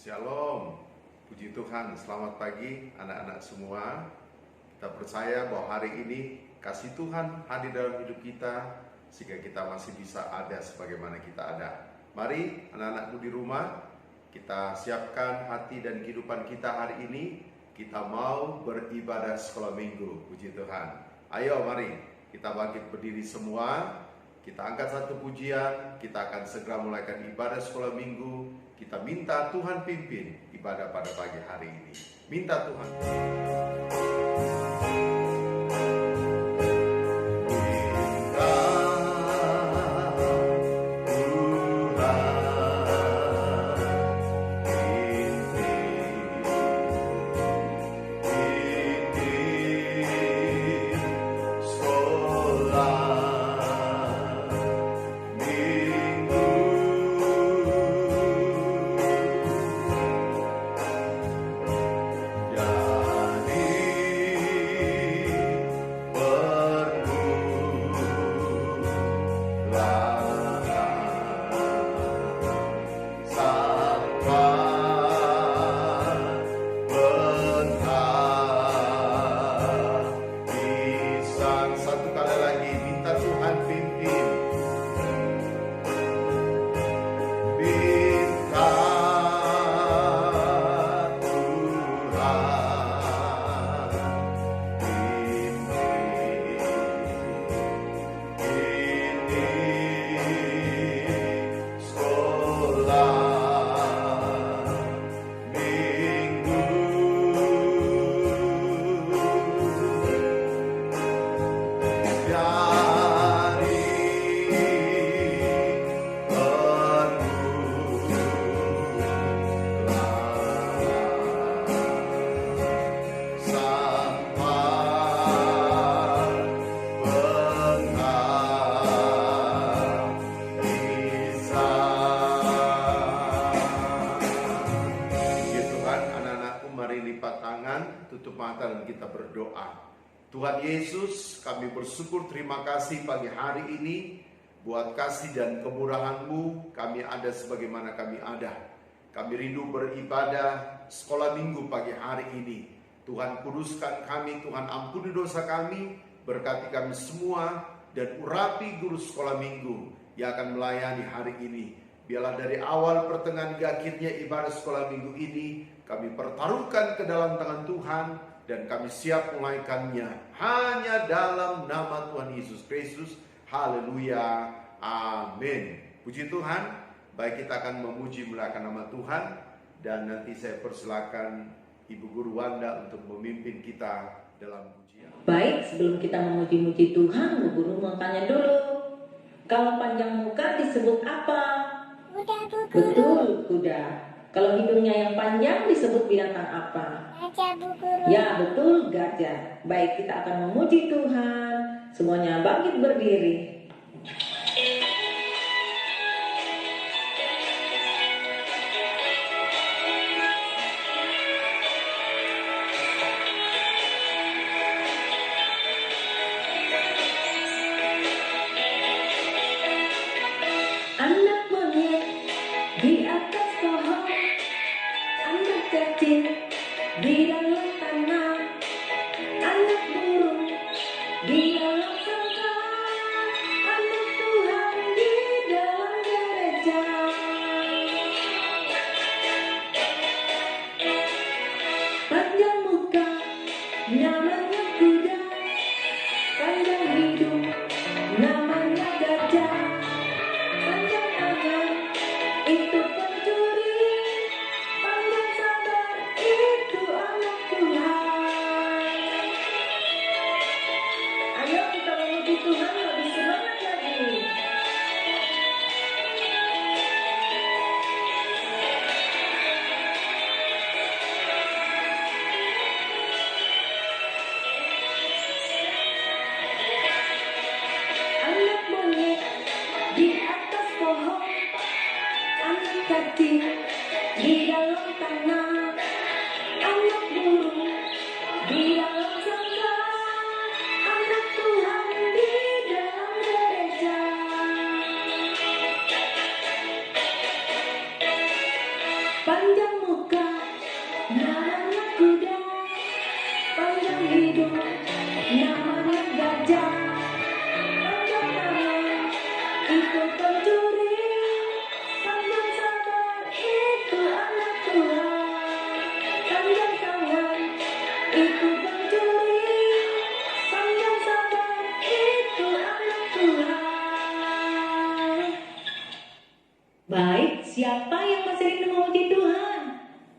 Shalom, puji Tuhan, selamat pagi anak-anak semua. Kita percaya bahwa hari ini kasih Tuhan hadir dalam hidup kita, sehingga kita masih bisa ada sebagaimana kita ada. Mari anak-anakku di rumah, kita siapkan hati dan kehidupan kita hari ini. Kita mau beribadah sekolah minggu, puji Tuhan. Ayo mari, kita bangkit berdiri semua. Kita angkat satu pujian, kita akan segera mulaikan ibadah sekolah minggu. Kita minta Tuhan pimpin ibadah pada pagi hari ini. Minta Tuhan. Tuhan Yesus, kami bersyukur, terima kasih pagi hari ini buat kasih dan kemurahan-Mu. Kami ada sebagaimana kami ada. Kami rindu beribadah sekolah minggu pagi hari ini. Tuhan kuduskan kami, Tuhan ampuni dosa kami, berkati kami semua, dan urapi guru sekolah minggu yang akan melayani hari ini. Biarlah dari awal pertengahan hingga akhirnya ibadah sekolah minggu ini kami pertaruhkan ke dalam tangan Tuhan, dan kami siap melaikannya hanya dalam nama Tuhan Yesus Kristus. Haleluya, amin. Puji Tuhan. Baik, kita akan memuji melakukan nama Tuhan, dan nanti saya persilakan Ibu Guru Wanda untuk memimpin kita dalam pujian. Baik, sebelum kita memuji-muji Tuhan, Bu Guru mau tanya dulu, kalau panjang muka disebut apa? Kuda, Bu Guru. Betul, kuda. Kalau hidungnya yang panjang disebut binatang apa? Gajah, Bu Guru. Ya, betul, gajah. Baik, kita akan memuji Tuhan. Semuanya bangkit berdiri. Anak monyet di atas pohon, anak kecil di dalam tanah, anak burung di dalam sangkar, anak Tuhan di dalam gereja. Panjang muka namanya kuda, panjang hidung namanya gajah, panjang tangan itu pencuri, panjang sabar itu anak Tuhan. Ayo kita memuji Tuhan lebih semangat lagi. Anak monyet di atas pohon, anak kecil di dalam tanah, anak burung di dalam sangkar, anak Tuhan di dalam gereja. Panjang muka siapa yang masih rindu memuji Tuhan?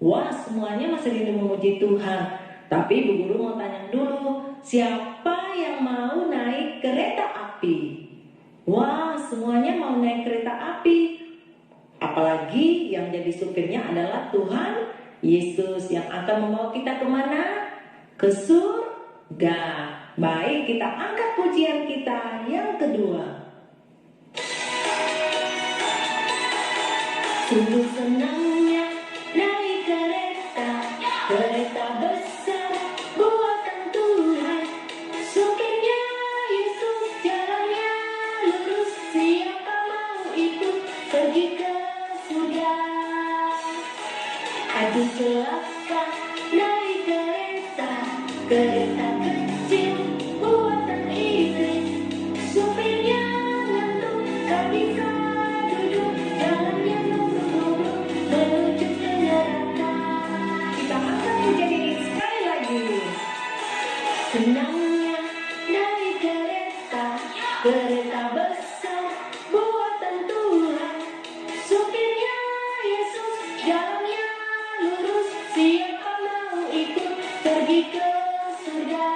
Wah, semuanya masih rindu memuji Tuhan. Tapi Bu Guru mau tanya dulu, siapa yang mau naik kereta api? Wah, semuanya mau naik kereta api. Apalagi yang jadi supirnya adalah Tuhan Yesus yang akan membawa kita kemana? Ke surga. Baik, kita angkat pujian kita yang kedua. Sungguh senangnya naik kereta, kereta besar buatan Tuhan. Supirnya Yesus, jalannya lurus, siapa mau ikut pergi ke surga. Aduh celaka naik kereta, kereta kecil buatan iblis. Supirnya ngantuk, gak bisa duduk, jalannya nurut-nurut menuju ke neraka. Kita angkat pujian ini sekali lagi. Senangnya naik kereta, kereta besar buatan Tuhan. Supirnya Yesus, jalannya lurus, siapa mau ikut pergi ke surga.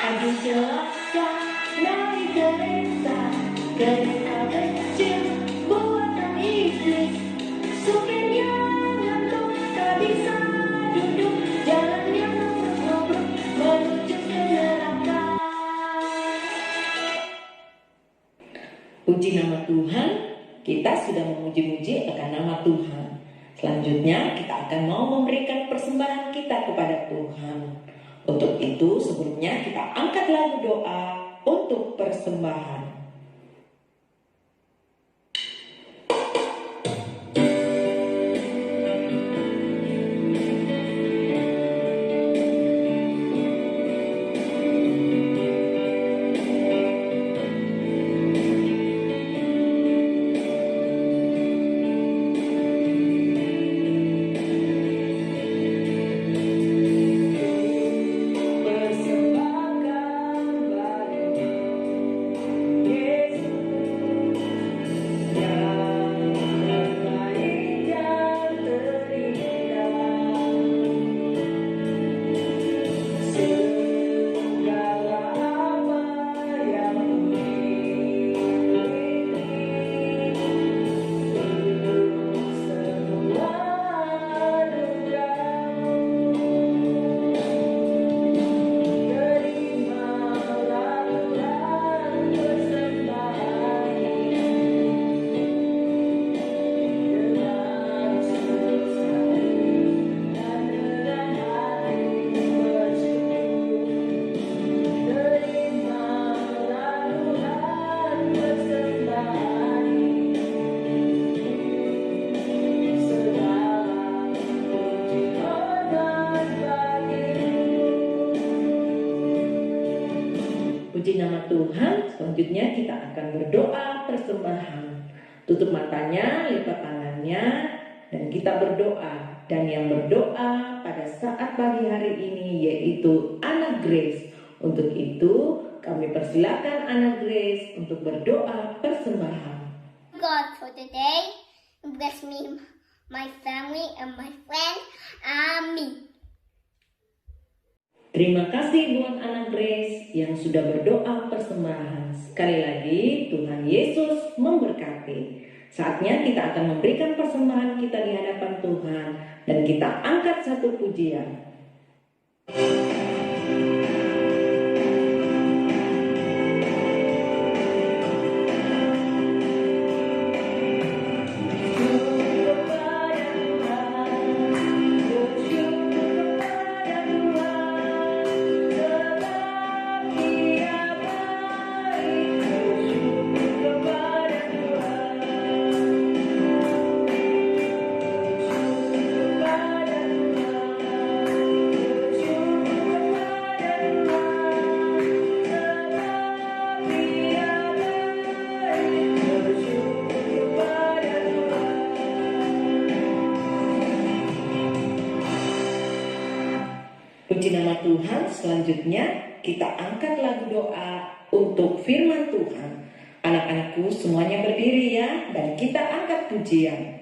Aduh celaka naik kereta, kereta kecil buatan iblis. Supirnya ngantuk, tak bisa duduk, jalannya nurut-nurut menuju ke neraka. Puji nama Tuhan, kita sudah memuji-muji akan nama Tuhan. Selanjutnya kita akan mau memberikan persembahan kita kepada Tuhan. Untuk itu sebelumnya kita angkat lagu doa untuk persembahan. Puji nama Tuhan, selanjutnya kita akan berdoa persembahan. Tutup matanya, lipat tangannya, dan kita berdoa. Dan yang berdoa pada saat pagi hari ini yaitu Anak Grace. Untuk itu kami persilakan Anak Grace untuk berdoa persembahan. God for today, bless me, my family, and my friends. Amin. Terima kasih buat Anak Grace yang sudah berdoa persembahan. Sekali lagi Tuhan Yesus memberkati. Saatnya kita akan memberikan persembahan kita di hadapan Tuhan. Dan kita angkat satu pujian. Puji nama Tuhan, selanjutnya kita angkat lagu doa untuk firman Tuhan. Anak-anakku semuanya berdiri ya, dan kita angkat pujian.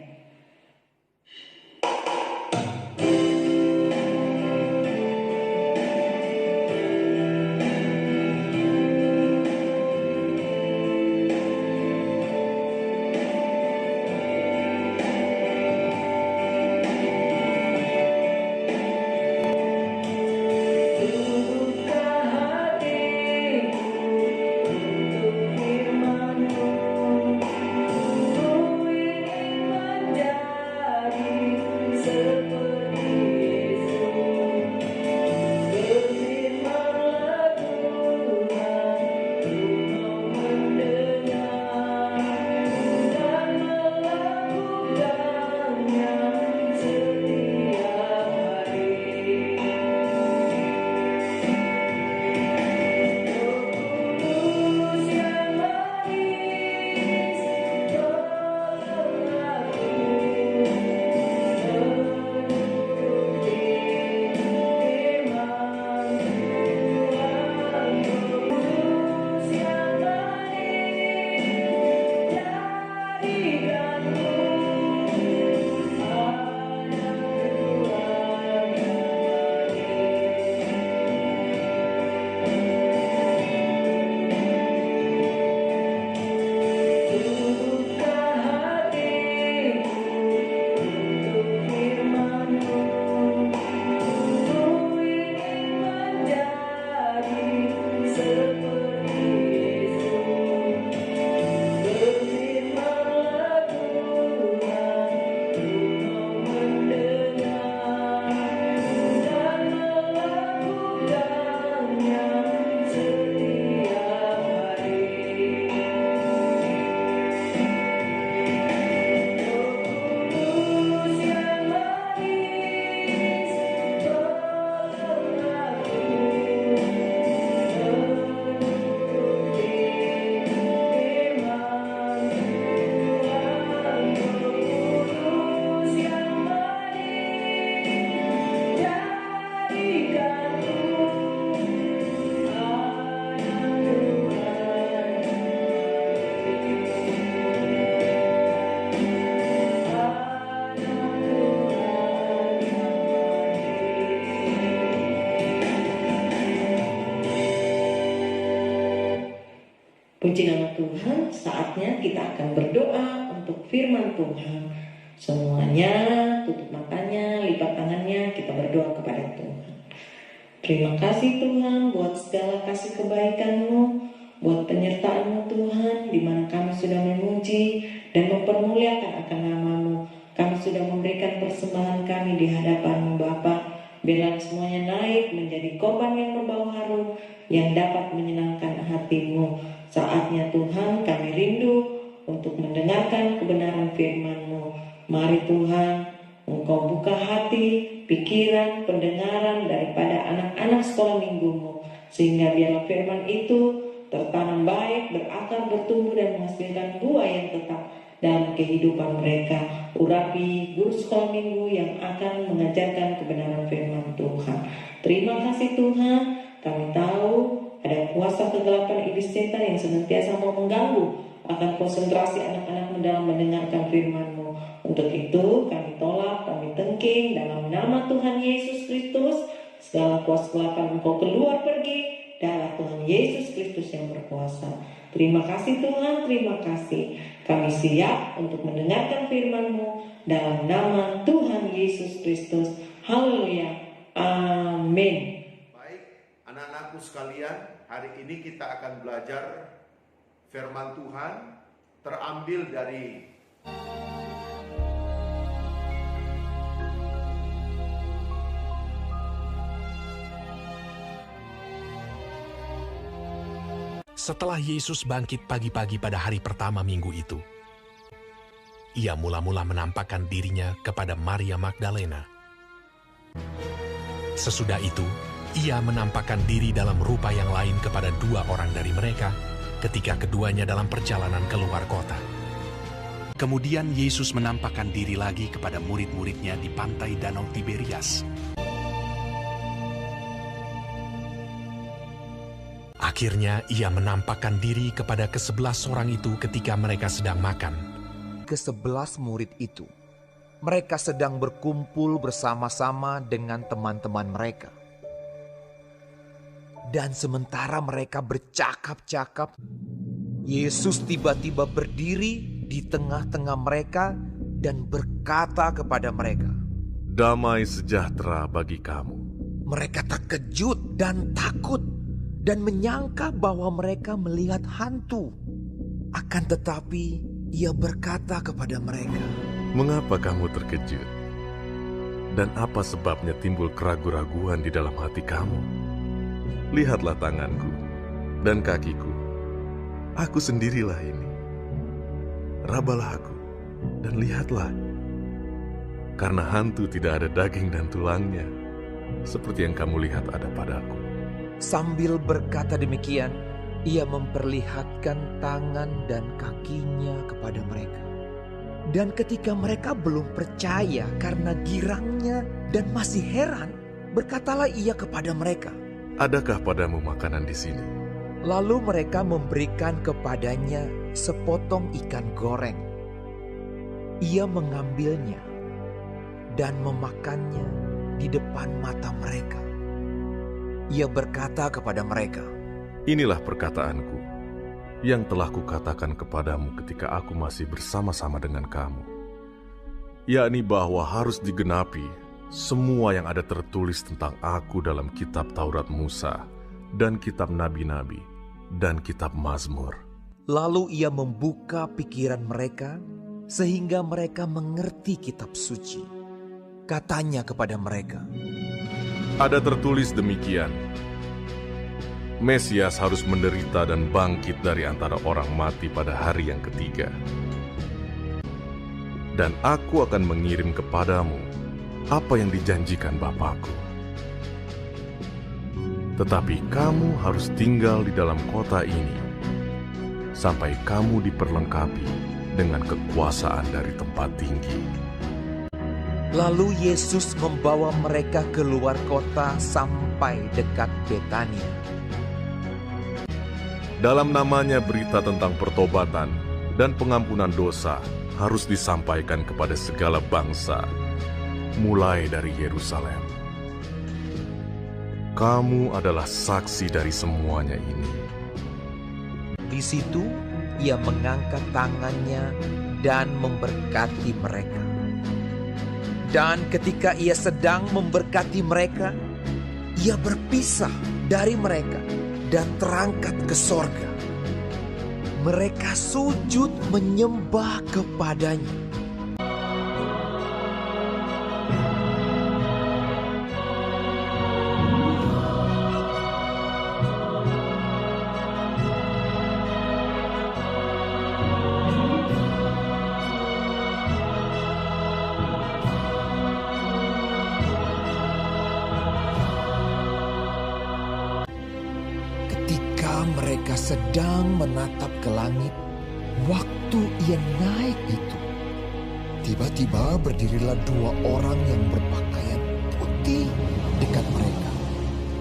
Puji nama Tuhan, saatnya kita akan berdoa untuk firman Tuhan. Semuanya tutup matanya, lipat tangannya, kita berdoa kepada Tuhan. Terima kasih Tuhan buat segala kasih kebaikan-Mu, buat penyertaan-Mu Tuhan, di mana kami sudah memuji dan mempermuliakan akan nama-Mu. Kami sudah memberikan persembahan kami di hadapan-Mu Bapa. Biarlah semuanya naik menjadi korban yang berbau harum, yang dapat menyenangkan hati-Mu. Saatnya Tuhan kami rindu untuk mendengarkan kebenaran firman-Mu. Mari Tuhan, Engkau buka hati, pikiran, pendengaran daripada anak-anak sekolah minggu-Mu, sehingga biarlah firman itu tertanam baik, berakar, bertumbuh dan menghasilkan buah yang tetap dalam kehidupan mereka. Urapi guru sekolah minggu yang akan mengajarkan kebenaran firman Tuhan. Terima kasih Tuhan, kami tahu ada kuasa kegelapan iblis setan yang senantiasa mau mengganggu akan konsentrasi anak-anak dalam mendengarkan firman-Mu. Untuk itu kami tolak, kami tengking dalam nama Tuhan Yesus Kristus. Segala kuasa kegelapan Engkau keluar pergi, darah Tuhan Yesus Kristus yang berkuasa. Terima kasih Tuhan, terima kasih. Kami siap untuk mendengarkan firman-Mu dalam nama Tuhan Yesus Kristus. Haleluya. Amin. Anak-anakku sekalian, hari ini kita akan belajar firman Tuhan terambil dari Setelah Yesus bangkit pagi-pagi pada hari pertama minggu itu, Ia mula-mula menampakkan dirinya kepada Maria Magdalena. Sesudah itu, Ia menampakkan diri dalam rupa yang lain kepada 2 orang dari mereka ketika keduanya dalam perjalanan keluar kota. Kemudian Yesus menampakkan diri lagi kepada murid-muridnya di pantai Danau Tiberias. Akhirnya ia menampakkan diri kepada ke-11 orang itu ketika mereka sedang makan. Ke-11 murid itu, mereka sedang berkumpul bersama-sama dengan teman-teman mereka. Dan sementara mereka bercakap-cakap, Yesus tiba-tiba berdiri di tengah-tengah mereka dan berkata kepada mereka, "Damai sejahtera bagi kamu." Mereka terkejut dan takut dan menyangka bahwa mereka melihat hantu. Akan tetapi ia berkata kepada mereka, "Mengapa kamu terkejut? Dan apa sebabnya timbul keraguan-raguan di dalam hati kamu? Lihatlah tanganku dan kakiku. Aku sendirilah ini. Rabalah aku dan lihatlah. Karena hantu tidak ada daging dan tulangnya, seperti yang kamu lihat ada padaku." Sambil berkata demikian, ia memperlihatkan tangan dan kakinya kepada mereka. Dan ketika mereka belum percaya karena girangnya dan masih heran, berkatalah ia kepada mereka, "Adakah padamu makanan di sini?" Lalu mereka memberikan kepadanya sepotong ikan goreng. Ia mengambilnya dan memakannya di depan mata mereka. Ia berkata kepada mereka, "Inilah perkataanku yang telah kukatakan kepadamu ketika aku masih bersama-sama dengan kamu, yakni bahwa harus digenapi semua yang ada tertulis tentang aku dalam kitab Taurat Musa dan kitab Nabi-Nabi dan kitab Mazmur." Lalu ia membuka pikiran mereka sehingga mereka mengerti kitab suci. Katanya kepada mereka, Ada tertulis demikian, Mesias harus menderita dan bangkit dari antara orang mati pada hari yang ketiga. Dan aku akan mengirim kepadamu apa yang dijanjikan Bapakku. Tetapi kamu harus tinggal di dalam kota ini sampai kamu diperlengkapi dengan kekuasaan dari tempat tinggi. lalu Yesus membawa mereka keluar kota sampai dekat Betania. Dalam namanya berita tentang pertobatan dan pengampunan dosa harus disampaikan kepada segala bangsa, mulai dari Yerusalem. Kamu adalah saksi dari semuanya ini. Di situ ia mengangkat tangannya dan memberkati mereka. Dan ketika ia sedang memberkati mereka, ia berpisah dari mereka dan terangkat ke sorga. Mereka sujud menyembah kepadanya. Mereka sedang menatap ke langit waktu ia naik itu. Tiba-tiba berdirilah 2 orang yang berpakaian putih dekat mereka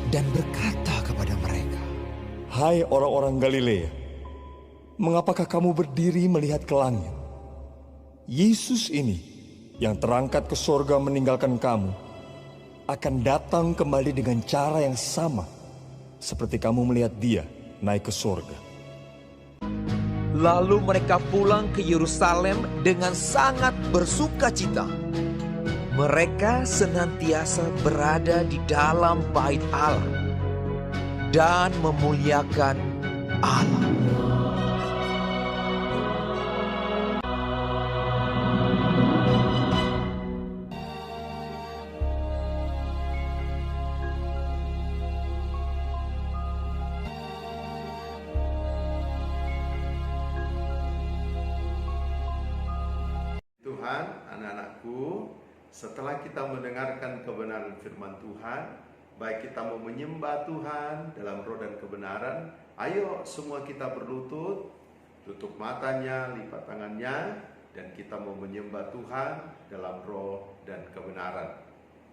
dan berkata kepada mereka, "Hai orang-orang Galilea, mengapakah kamu berdiri melihat ke langit? Yesus ini yang terangkat ke sorga meninggalkan kamu akan datang kembali dengan cara yang sama seperti kamu melihat dia naik ke sorga." Lalu mereka pulang ke Yerusalem dengan sangat bersukacita. Mereka senantiasa berada di dalam bait Allah dan memuliakan Allah. Tuhan, anak-anakku, setelah kita mendengarkan kebenaran firman Tuhan, baik kita mau menyembah Tuhan dalam roh dan kebenaran, ayo semua kita berlutut, tutup matanya, lipat tangannya, dan kita mau menyembah Tuhan dalam roh dan kebenaran.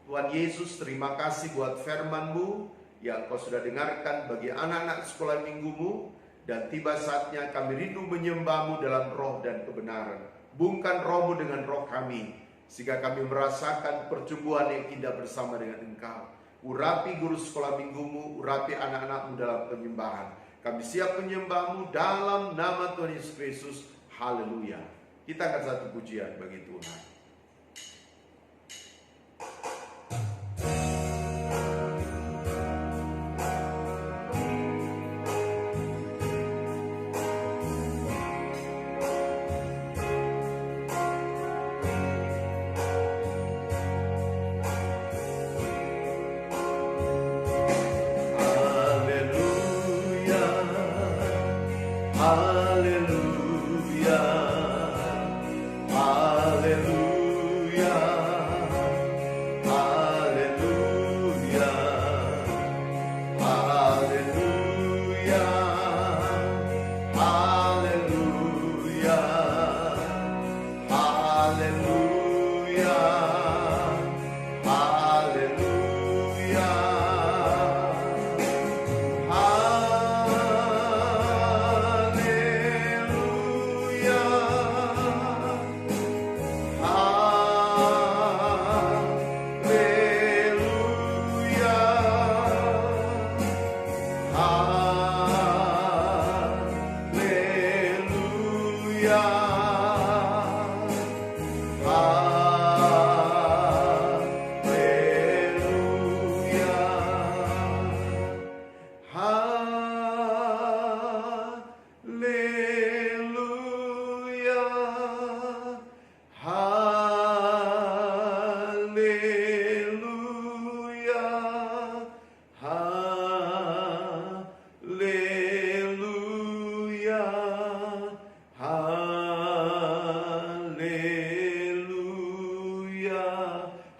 Tuhan Yesus, terima kasih buat firman-Mu yang Engkau sudah dengarkan bagi anak-anak sekolah minggumu. Dan tiba saatnya kami rindu menyembah-Mu dalam roh dan kebenaran. Hubungkan roh-Mu dengan roh kami, sehingga kami merasakan percumbuhan yang indah bersama dengan Engkau. Urapi guru sekolah minggumu, urapi anak-anak-Mu dalam penyembahan. Kami siap menyembah-Mu dalam nama Tuhan Yesus Kristus. Haleluya. Kita akan satu pujian bagi Tuhan. Haleluya, haleluya, haleluya, haleluya, haleluya, haleluya, haleluya.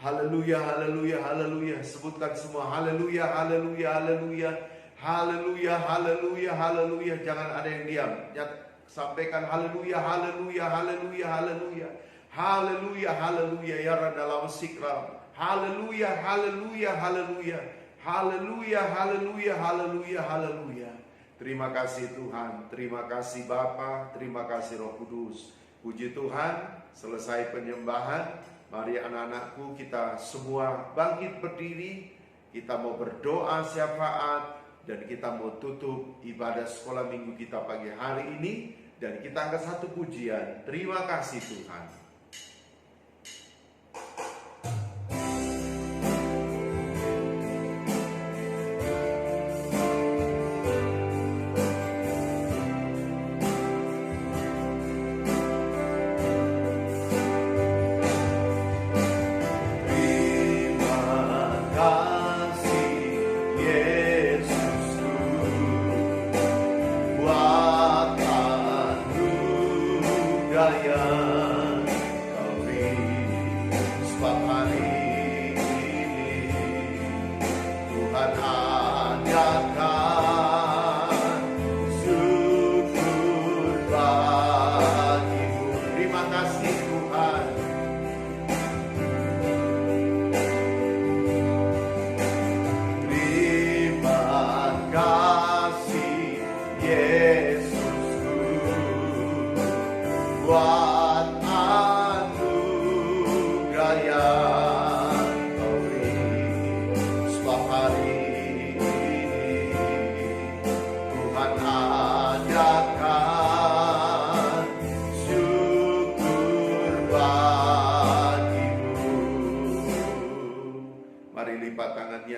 Haleluya, haleluya, haleluya. Sebutkan semua haleluya, haleluya, haleluya. Haleluya, haleluya, haleluya. Jangan ada yang diam. Sampaikan haleluya, haleluya, haleluya, haleluya. Haleluya, haleluya, ya dalam sikram. Haleluya, haleluya, haleluya. Haleluya, haleluya, haleluya, haleluya. Terima kasih Tuhan, terima kasih Bapa, terima kasih Roh Kudus. Puji Tuhan, selesai penyembahan. Mari anak-anakku, kita semua bangkit berdiri. Kita mau berdoa syafaat dan kita mau tutup ibadah sekolah minggu kita pagi hari ini. Dan kita angkat satu pujian. Terima kasih Tuhan.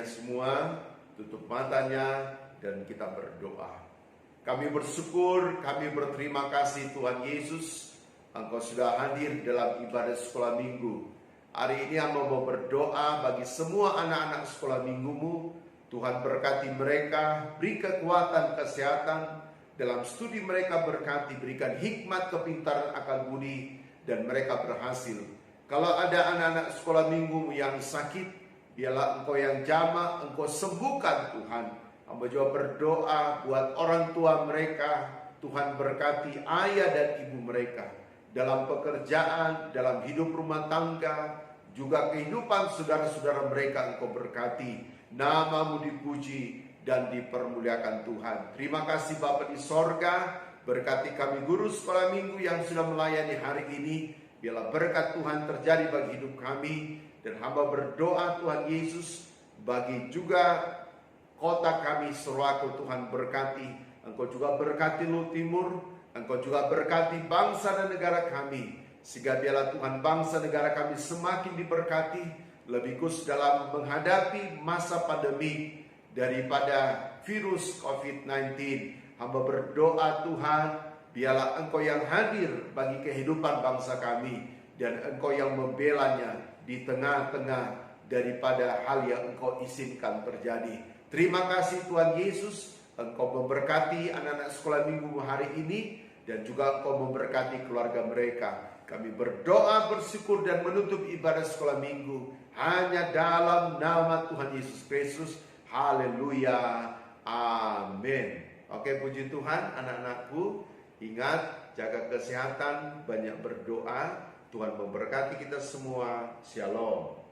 Semua tutup matanya dan kita berdoa. Kami bersyukur, kami berterima kasih Tuhan Yesus, Engkau sudah hadir dalam ibadah sekolah minggu. Hari ini hamba mau berdoa bagi semua anak-anak sekolah minggumu. Tuhan berkati mereka, beri kekuatan, kesehatan dalam studi mereka, berkati, berikan hikmat, kepintaran, akal budi, dan mereka berhasil. Kalau ada anak-anak sekolah minggumu yang sakit, biarlah Engkau yang jamah, Engkau sembuhkan Tuhan. Hamba juga berdoa buat orang tua mereka. Tuhan berkati ayah dan ibu mereka. Dalam pekerjaan, dalam hidup rumah tangga, juga kehidupan saudara-saudara mereka Engkau berkati. Nama-Mu dipuji dan dipermuliakan Tuhan. Terima kasih Bapa di sorga, berkati kami guru sekolah minggu yang sudah melayani hari ini. Biarlah berkat Tuhan terjadi bagi hidup kami. Dan hamba berdoa Tuhan Yesus, bagi juga kota kami Sorowako, Tuhan berkati. Engkau juga berkati Lu Timur, Engkau juga berkati bangsa dan negara kami. Sehingga biarlah Tuhan bangsa negara kami semakin diberkati, lebih khusus dalam menghadapi masa pandemi daripada virus COVID-19. Hamba berdoa Tuhan, biarlah Engkau yang hadir bagi kehidupan bangsa kami, dan Engkau yang membelanya di tengah-tengah daripada hal yang Engkau izinkan terjadi. Terima kasih Tuhan Yesus, Engkau memberkati anak-anak sekolah minggu hari ini, dan juga Engkau memberkati keluarga mereka. Kami berdoa, bersyukur, dan menutup ibadah sekolah minggu hanya dalam nama Tuhan Yesus Kristus. Haleluya, amin. Oke, puji Tuhan anak-anakku. Ingat, jaga kesehatan, banyak berdoa. Tuhan memberkati kita semua. Shalom.